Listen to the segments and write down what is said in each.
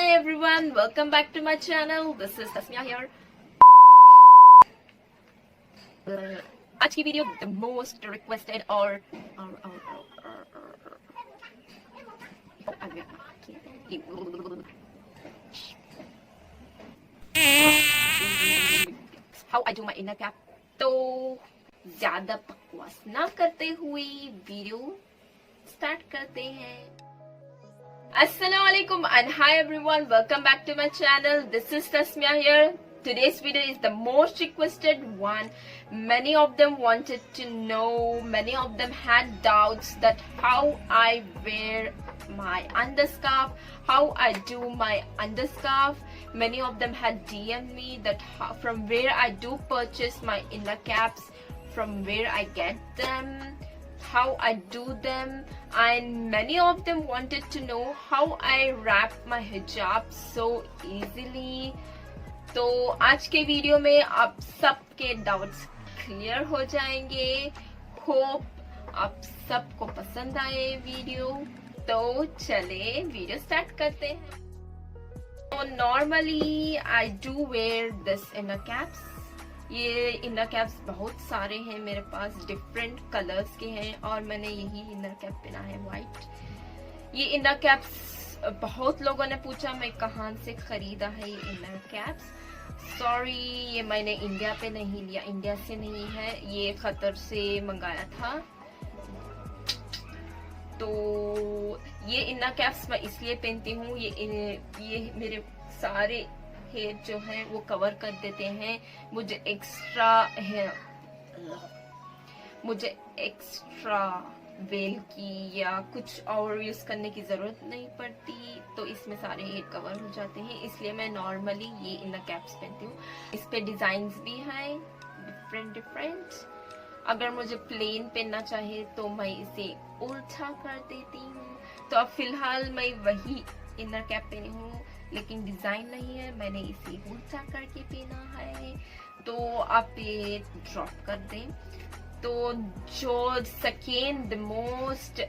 Hi everyone, welcome back to my channel. This is Tasmia here. आज की video the most requested और how I do my inner cap. तो ज्यादा बकवास ना करते हुए वीडियो स्टार्ट करते हैं. Assalamualaikum and hi everyone, welcome back to my channel. This is Tasmia here. Today's video is the most requested one. Many of them wanted to know, many of them had doubts that how I wear my underscarf, how I do my underscarf. Many of them had DM'd me that from where I do purchase my inner caps, from where I get them, how I do them, and many of them wanted to know how I wrap my hijab so easily. तो आज के video में आप सबके doubts clear हो जाएंगे. Hope आप सबको पसंद आए वीडियो. तो चले वीडियो स्टार्ट करते हैं. तो normally I do wear this inner caps. ये इनर कैप्स बहुत सारे हैं मेरे पास, डिफरेंट कलर्स के हैं और मैंने यही इनर कैप पहना है, वाइट. ये इनर कैप्स बहुत लोगों ने पूछा मैं कहाँ से खरीदा है ये इनर कैप्स. सॉरी, ये मैंने इंडिया पे नहीं लिया, इंडिया से नहीं है, ये कतर से मंगाया था. तो ये इनर कैप्स मैं इसलिए पहनती हूँ, ये मेरे सारे हेयर जो है वो कवर कर देते हैं. मुझे एक्स्ट्रा वेल की या कुछ और यूज करने की जरूरत नहीं पड़ती. तो इसमें सारे हेयर कवर हो जाते हैं, इसलिए मैं नॉर्मली ये इनर कैप्स पहनती हूँ. इस पे डिजाइन्स भी हैं डिफरेंट. अगर मुझे प्लेन पहनना चाहे तो मैं इसे उल्टा कर देती हूँ. तो अब फिलहाल मैं वही इनर कैप पहनी हूँ, लेकिन डिजाइन नहीं है, मैंने इसे उल्टा करके पहना है. तो आप ये ड्रॉप कर दें. तो जो second most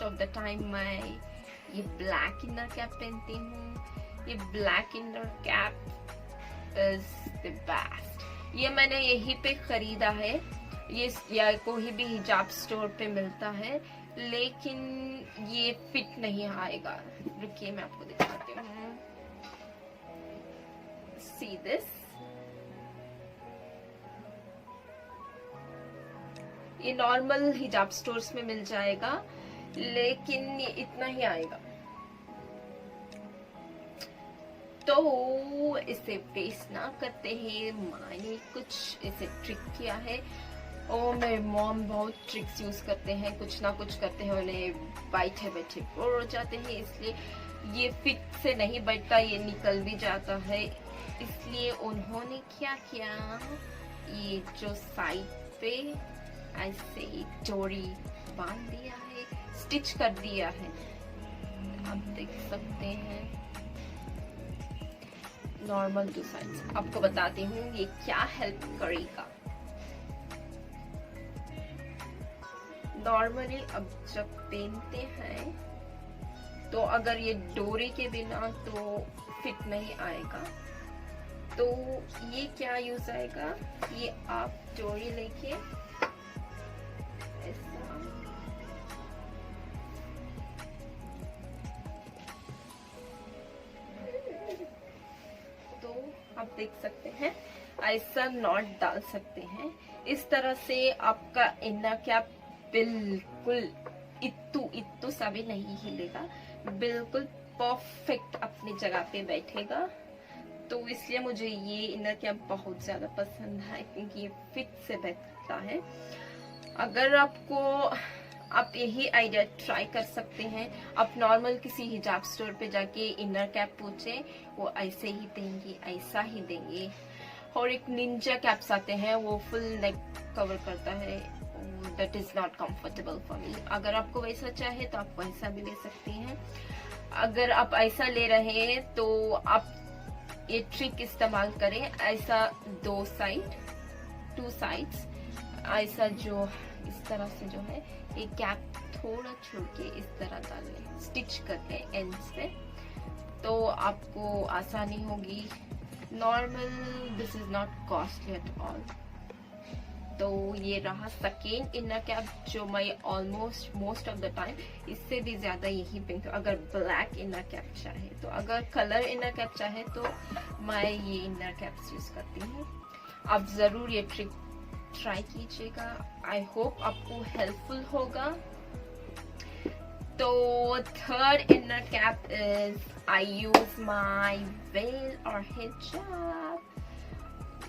of the time मैं ये ब्लैक इनर कैप पहनती हूँ. ये black inner cap is the best. ये मैंने यहीं पे खरीदा है, ये या कोई भी हिजाब स्टोर पे मिलता है, लेकिन ये फिट नहीं आएगा. रुकिए मैं आपको दिखाती हूँ. सी दिस, ये नॉर्मल हिजाब स्टोर्स में मिल जाएगा, लेकिन ये इतना ही आएगा. तो इसे वेस्ट ना करते हैं, मैंने कुछ इसे ट्रिक किया है. और मेरे मॉम बहुत ट्रिक्स यूज करते हैं, कुछ ना कुछ करते हैं, उन्हें बैठे बैठे बोर हो जाते हैं, इसलिए ये फिट से नहीं बैठता, ये निकल भी जाता है. इसलिए उन्होंने क्या किया, ये जो साइड पे ऐसे डोरी बांध दिया है, स्टिच कर दिया है. आप देख सकते हैं नॉर्मल टू साइड्स. आपको बताती हूँ ये क्या हेल्प करेगा. नॉर्मली अब जब पहनते हैं तो अगर ये डोरी के बिना तो फिट नहीं आएगा. तो ये क्या यूज आएगा, ये आप डोरी लेके ऐसा तो आप देख सकते हैं ऐसा नॉट डाल सकते हैं. इस तरह से आपका इनर कैप बिल्कुल इत्तू सा भी नहीं हिलेगा, बिल्कुल परफेक्ट अपनी जगह पे बैठेगा. तो इसलिए मुझे ये इनर कैप बहुत ज्यादा पसंद है, क्योंकि ये फिट से बैठता है. अगर आप यही आइडिया ट्राई कर सकते हैं. आप नॉर्मल किसी हिजाब स्टोर पे जाके इनर कैप पूछे, वो ऐसे ही देंगे, ऐसा ही देंगे. और एक निंजा कैप्स आते हैं, वो फुल नेक कवर करता है. That is not comfortable for me. अगर आपको वैसा चाहे तो आप वैसा भी ले सकते हैं. अगर आप ऐसा ले रहे हैं तो आप ये ट्रिक इस्तेमाल करें. ऐसा टू साइड्स ऐसा जो इस तरह से जो है ये कैप थोड़ा छोड़ के इस तरह डाल लें, स्टिच कर लें एंड से, तो आपको आसानी होगी। Normal, this is not costly at all. तो ये रहा सेकेंड इनर कैप, जो मैं almost most of the time इससे भी ज्यादा यही पिंक, अगर ब्लैक इनर कैप चाहे तो, अगर कलर इनर कैप चाहे तो मैं ये इनर कैप्स यूज करती हूँ। आप जरूर ये ट्रिक ट्राई कीजिएगा, आई होप आपको हेल्पफुल होगा। तो third inner cap is I use my well और हिजाब।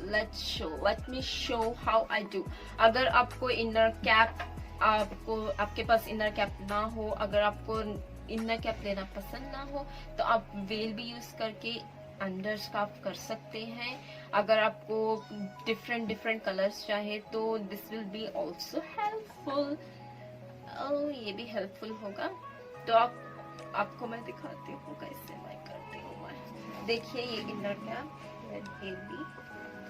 let me show how I do। अगर आपको इनर कैप, आपके पास इनर कैप ना हो, अगर आपको इनर कैप लेना पसंद ना हो, तो आप वेल भी यूज करके अंडर स्कार्फ कर सकते हैं। अगर आपको डिफरेंट कलर्स चाहे तो this will be also helpful. ये भी हेल्पफुल होगा। तो आपको मैं दिखाती हूँ कैसे मैं करती हूँ। मैं देखिए, ये इनर कैप हेवी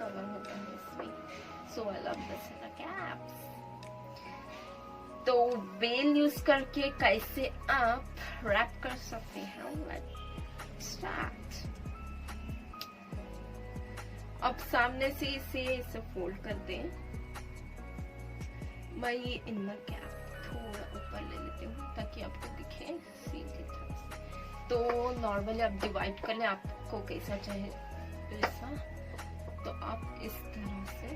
कवर होता है इसमें, so I love this inner caps. तो वेल यूज करके कैसे आप रैप कर सकते हैं, लेट्स स्टार्ट। अब सामने से इसे फोल्ड कर दें। मैं ये इनर कैप थोड़ा ऊपर ले लेती हूँ ताकि आपको दिखे सीधी तरह से। तो नॉर्मली आप डिवाइड कर लें, आपको कैसा चाहे वैसा। तो आप इस तरह से,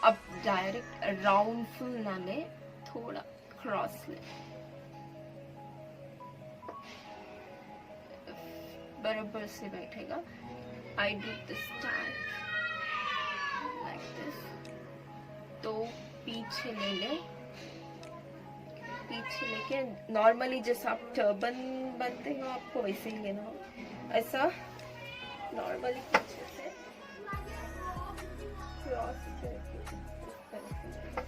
अब डायरेक्ट राउंड फुल ना ले, थोड़ा क्रॉस ले, बराबर से बैठेगा। I do this type like this। तो पीछे ले ले, पीछे लेके नॉर्मली जैसा आप टर्बन बनते हो आपको वैसे ही लेना हो। ऐसा नॉर्मली पीछे से क्रॉस करके इस तरह से।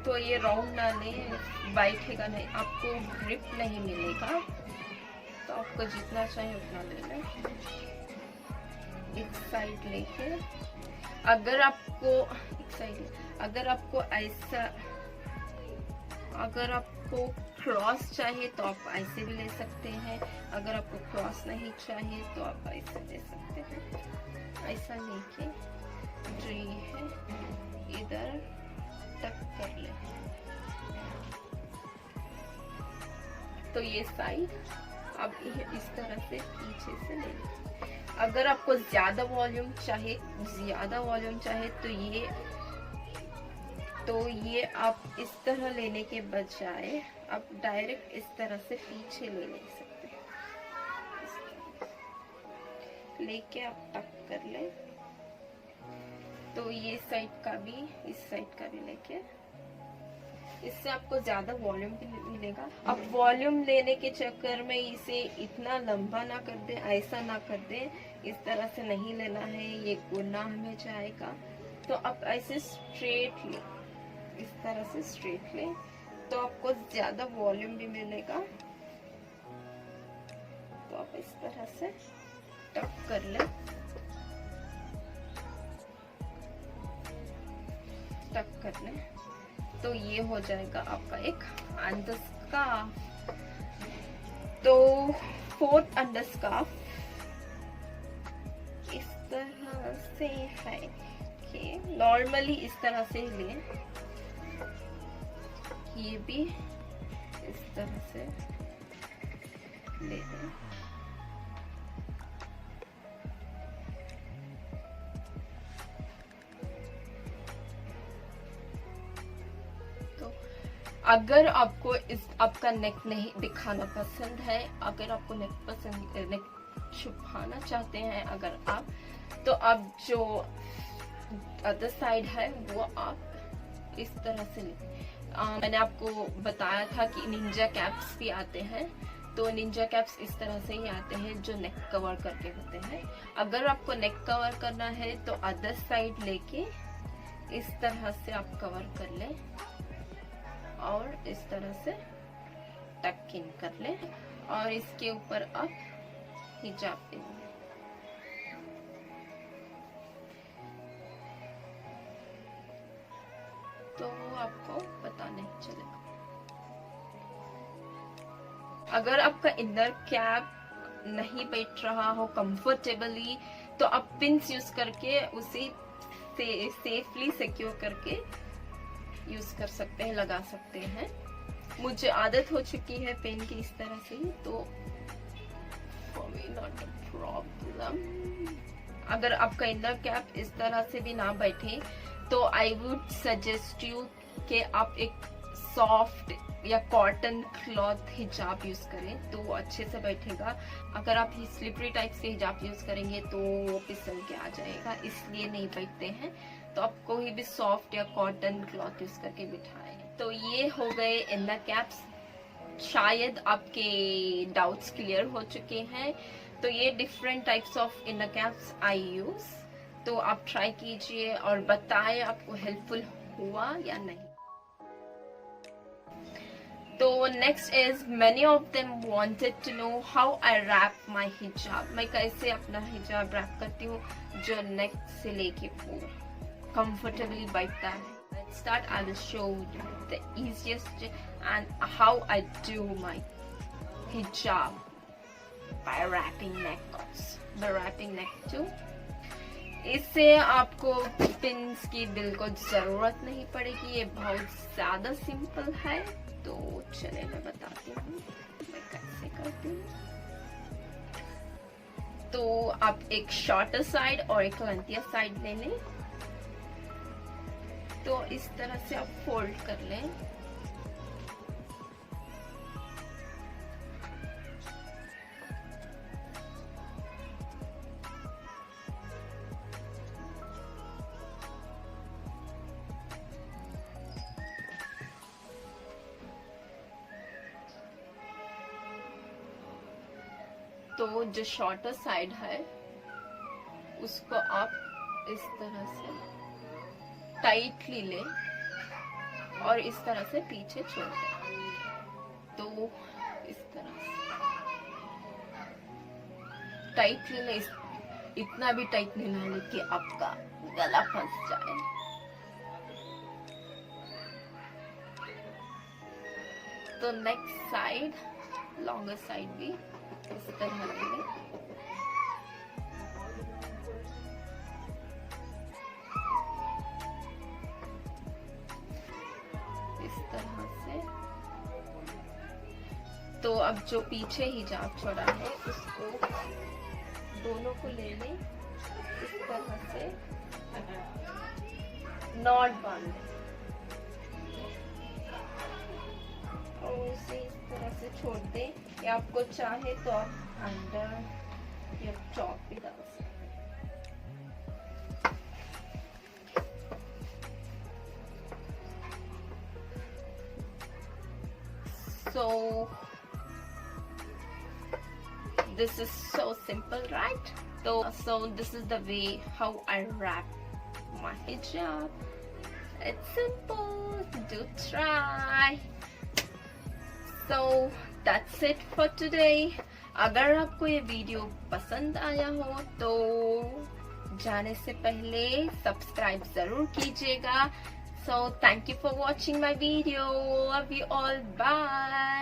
तो ये राउंड ना ले, बैठेगा नहीं, आपको ग्रिप नहीं मिलेगा। तो आपको जितना चाहिए उतना ले लें। एक साइड लेके, अगर आपको एक साइड, अगर आपको ऐसा, अगर आपको क्रॉस चाहिए तो आप ऐसे भी ले सकते हैं। अगर आपको क्रॉस नहीं चाहिए तो आप ऐसे ले सकते हैं। ऐसा लेके जो ये है इधर टक कर ले। तो ये साइड अब इस तरह से पीछे से ले। अगर आपको ज्यादा वॉल्यूम चाहे तो ये आप इस तरह लेने के बजाय आप डायरेक्ट इस तरह से पीछे ले सकते हैं। लेके आप टक कर ले। तो ये साइड का भी, इस साइड का भी लेके, इससे आपको ज्यादा वॉल्यूम भी मिलेगा। अब वॉल्यूम लेने के चक्कर में इसे इतना लंबा ना कर दे, ऐसा ना कर दे, इस तरह से नहीं लेना है, ये गुनाह में जाएगा। तो आप ऐसे स्ट्रेट ले, इस तरह से स्ट्रेट ले, तो आपको ज्यादा वॉल्यूम भी मिलेगा। तो आप इस तरह से टक कर ले, टक कर ले। तो ये हो जाएगा आपका एक अंडर स्कार्फ। तो फोर्थ अंडर स्कार्फ इस तरह से है कि नॉर्मली इस तरह से ले, ये भी इस तरह से ले लें। अगर आपको आपका नेक नहीं दिखाना पसंद है, अगर आपको नेक छुपाना चाहते हैं अगर आप, तो आप जो अदर साइड है वो आप इस तरह से लें। मैंने आपको बताया था कि निंजा कैप्स भी आते हैं, तो निंजा कैप्स इस तरह से ही आते हैं जो नेक कवर करके होते हैं। अगर आपको नेक कवर करना है तो अदर साइड लेके इस तरह से आप कवर कर लें और इस तरह से टक इन कर लें और इसके ऊपर आप हिजाब दे दें। आपको पता नहीं चलेगा। अगर आपका इनर कैप नहीं बैठ रहा हो कंफर्टेबली तो आप पिन्स यूज करके उसे सेफली सिक्योर करके यूज कर सकते हैं, लगा सकते हैं। मुझे आदत हो चुकी है पेन की इस तरह से, तो for me not a problem। अगर आपका इनर कैप इस तरह से भी ना बैठे तो आई वुड सजेस्ट यू कि आप एक सॉफ्ट या कॉटन क्लॉथ हिजाब यूज करें तो वो अच्छे से बैठेगा। अगर आप स्लिपरी टाइप से हिजाब यूज करेंगे तो वो फिसल के आ जाएगा, इसलिए नहीं बैठते हैं। तो आप कोई भी सॉफ्ट या कॉटन क्लॉथ यूज करके बिठाएं। तो ये हो गए इनर कैप्स। शायद आपके डाउट्स क्लियर हो चुके हैं। तो ये different types of inner caps I use, तो आप ट्राई कीजिए और बताएं आपको हेल्पफुल हुआ या नहीं। तो next is many of them wanted to know how I wrap my hijab. मैं कैसे अपना हिजाब रैप करती हूँ जो नेक से लेके पूरा कंफर्टेबली बैठता है। Let's start. I will show you the easiest and how I do my hijab by wrapping neck, by wrapping neck too. इससे आपको पिन्स की बिल्कुल जरूरत नहीं पड़ेगी, ये बहुत ज्यादा सिंपल है। तो चले मैं बताती हूँ मैं कैसे करती हूँ। तो आप एक शॉर्टर साइड और एक लेंथियर साइड ले लें। तो इस तरह से आप फोल्ड कर लें। तो जो शॉर्टर साइड है उसको आप इस तरह से टाइटली ले और इस तरह से पीछे छोड़ दें। तो इस तरह से टाइटली ले, इतना भी टाइट नहीं लाने कि आपका गला फंस जाए। तो नेक्स्ट साइड, लॉन्गर साइड भी इस तरह ले। इस तरह से। तो अब जो पीछे हिजाब छोड़ा है उसको दोनों को ले लें, इस तरह से नॉट बांध और उसे इस तरह से छोड़ दें। या आपको चाहे तो आप अंडर या टॉप भी डाल सकते हैं। So this is so simple, right? So this is the way how I wrap my hijab. It's simple, do try. So that's it for today. अगर आपको ये वीडियो पसंद आया हो तो जाने से पहले सब्सक्राइब जरूर कीजिएगा। So thank you for watching my video. Love you all. Bye.